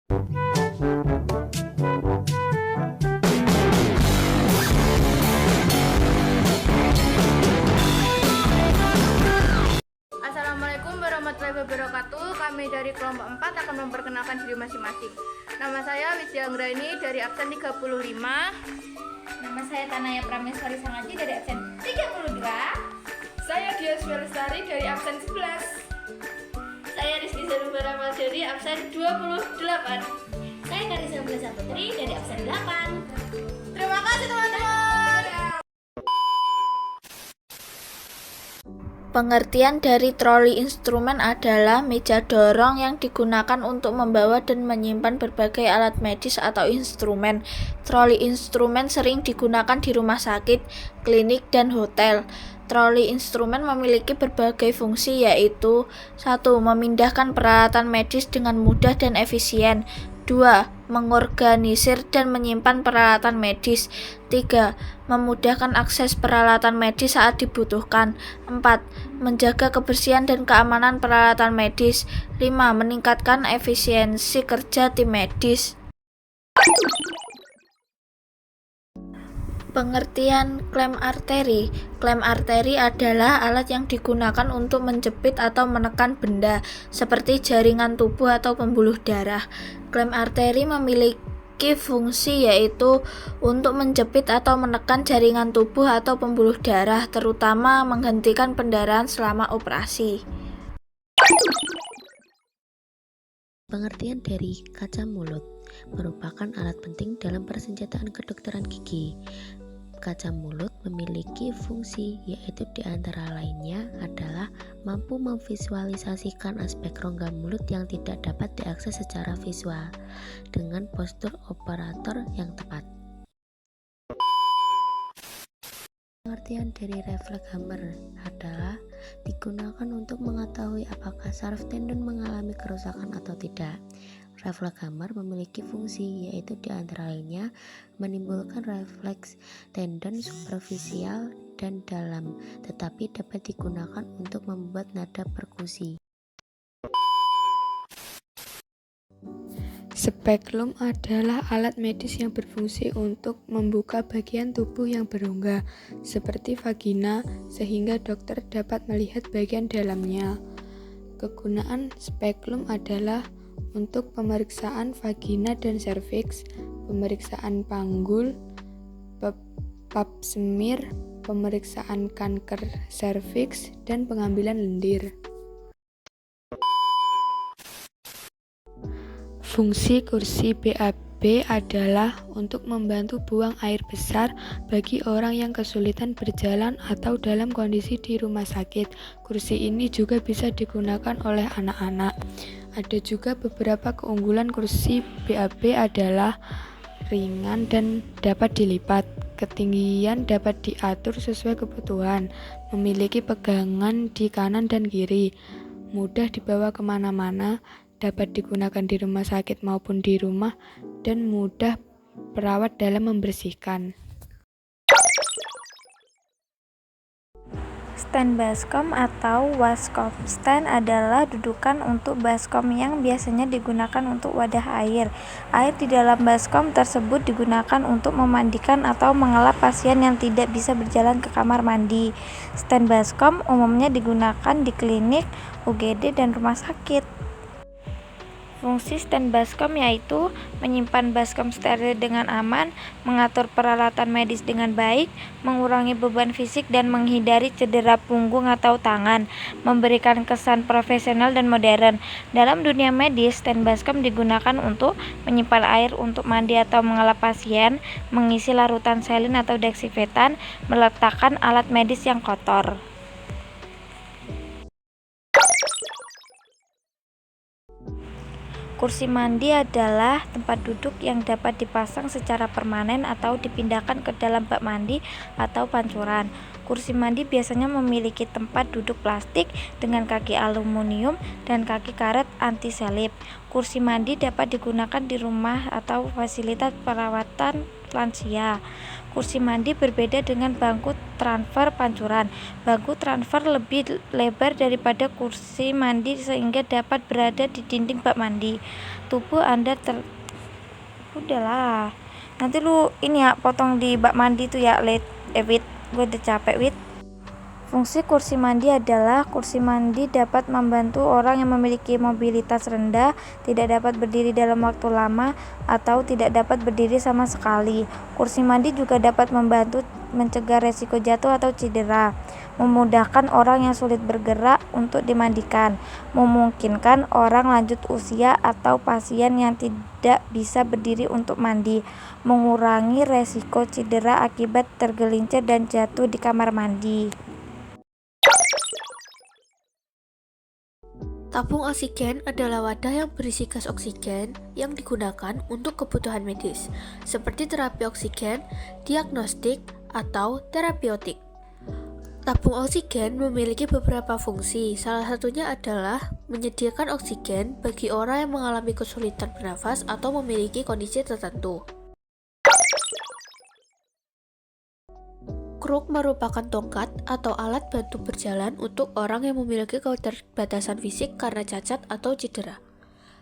Assalamualaikum warahmatullahi wabarakatuh. Kami dari kelompok 4 akan memperkenalkan diri masing-masing. Nama saya Widya Anggraini dari absen 35. Nama saya Tanaya Prameswari Sangaji dari absen 32. Saya Dias Lestari dari absen 11. Saya Rizky Sarubara dari absen 28. Saya Karisa Blesa Putri dari absen 8. Terima kasih teman-teman. Pengertian dari troli instrumen adalah meja dorong yang digunakan untuk membawa dan menyimpan berbagai alat medis atau instrumen. Troli instrumen sering digunakan di rumah sakit, klinik, dan hotel. Troli instrumen memiliki berbagai fungsi yaitu 1. Memindahkan peralatan medis dengan mudah dan efisien. 2. Mengorganisir dan menyimpan peralatan medis. 3. Memudahkan akses peralatan medis saat dibutuhkan. 4. Menjaga kebersihan dan keamanan peralatan medis. 5. Meningkatkan efisiensi kerja tim medis. Pengertian klem arteri. Klem arteri adalah alat yang digunakan untuk menjepit atau menekan benda, seperti jaringan tubuh atau pembuluh darah. Klem arteri memiliki fungsi yaitu untuk menjepit atau menekan jaringan tubuh atau pembuluh darah, terutama menghentikan pendarahan selama operasi. Pengertian dari kaca mulut merupakan alat penting dalam persenjataan kedokteran gigi. Kaca mulut memiliki fungsi yaitu diantara lainnya adalah mampu memvisualisasikan aspek rongga mulut yang tidak dapat diakses secara visual dengan postur operator yang tepat. Pengertian dari refleks hammer adalah digunakan untuk mengetahui apakah saraf tendon mengalami kerusakan atau tidak. Refleks hammer memiliki fungsi yaitu diantara lainnya menimbulkan refleks tendon superficial dan dalam, tetapi dapat digunakan untuk membuat nada perkusi. Spekulum adalah alat medis yang berfungsi untuk membuka bagian tubuh yang berongga, seperti vagina, sehingga dokter dapat melihat bagian dalamnya. Kegunaan spekulum adalah untuk pemeriksaan vagina dan serviks, pemeriksaan panggul, pap smear, pemeriksaan kanker serviks, dan pengambilan lendir. Fungsi kursi BAB adalah untuk membantu buang air besar bagi orang yang kesulitan berjalan atau dalam kondisi di rumah sakit. Kursi ini juga bisa digunakan oleh anak-anak. Ada juga beberapa keunggulan kursi BAB adalah ringan dan dapat dilipat. Ketinggian dapat diatur sesuai kebutuhan, memiliki pegangan di kanan dan kiri, mudah dibawa kemana-mana, dapat digunakan di rumah sakit maupun di rumah, dan mudah perawat dalam membersihkan. Stand baskom atau waskom. Stand adalah dudukan untuk baskom yang biasanya digunakan untuk wadah air. Air di dalam baskom tersebut digunakan untuk memandikan atau mengelap pasien yang tidak bisa berjalan ke kamar mandi. Stand baskom umumnya digunakan di klinik, UGD, dan rumah sakit. Fungsi stand baskom yaitu menyimpan baskom steril dengan aman, mengatur peralatan medis dengan baik, mengurangi beban fisik dan menghindari cedera punggung atau tangan, memberikan kesan profesional dan modern. Dalam dunia medis, stand baskom digunakan untuk menyimpan air untuk mandi atau mengelap pasien, mengisi larutan selin atau desinfektan, meletakkan alat medis yang kotor. Kursi mandi adalah tempat duduk yang dapat dipasang secara permanen atau dipindahkan ke dalam bak mandi atau pancuran. Kursi mandi biasanya memiliki tempat duduk plastik dengan kaki aluminium dan kaki karet anti-selip. Kursi mandi dapat digunakan di rumah atau fasilitas perawatan lansia. Kursi mandi berbeda dengan bangku transfer pancuran. Bangku transfer lebih lebar daripada kursi mandi sehingga dapat berada di dinding bak mandi. Tubuh Anda Udahlah. Nanti lu ini ya potong di bak mandi tuh ya, Wit. Gue udah capek, Wit. Fungsi kursi mandi adalah kursi mandi dapat membantu orang yang memiliki mobilitas rendah, tidak dapat berdiri dalam waktu lama, atau tidak dapat berdiri sama sekali. Kursi mandi juga dapat membantu mencegah resiko jatuh atau cedera, memudahkan orang yang sulit bergerak untuk dimandikan, memungkinkan orang lanjut usia atau pasien yang tidak bisa berdiri untuk mandi, mengurangi resiko cedera akibat tergelincir dan jatuh di kamar mandi. Tabung oksigen adalah wadah yang berisi gas oksigen yang digunakan untuk kebutuhan medis, seperti terapi oksigen, diagnostik, atau terapeutik. Tabung oksigen memiliki beberapa fungsi, salah satunya adalah menyediakan oksigen bagi orang yang mengalami kesulitan bernafas atau memiliki kondisi tertentu. Kruk merupakan tongkat atau alat bantu berjalan untuk orang yang memiliki keterbatasan fisik karena cacat atau cedera.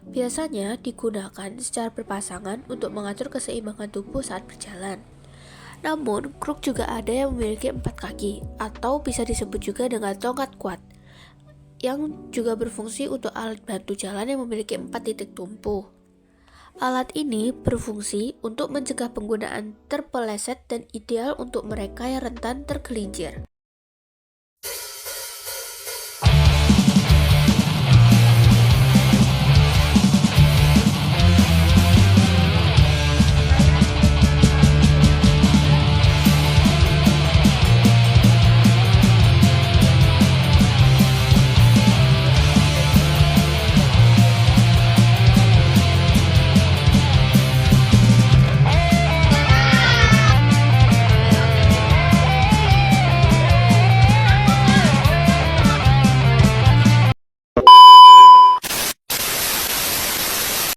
Biasanya digunakan secara berpasangan untuk mengatur keseimbangan tubuh saat berjalan. Namun, kruk juga ada yang memiliki 4 kaki, atau bisa disebut juga dengan tongkat kuat, yang juga berfungsi untuk alat bantu jalan yang memiliki 4 titik tumpu. Alat ini berfungsi untuk mencegah penggunaan terpeleset dan ideal untuk mereka yang rentan tergelincir.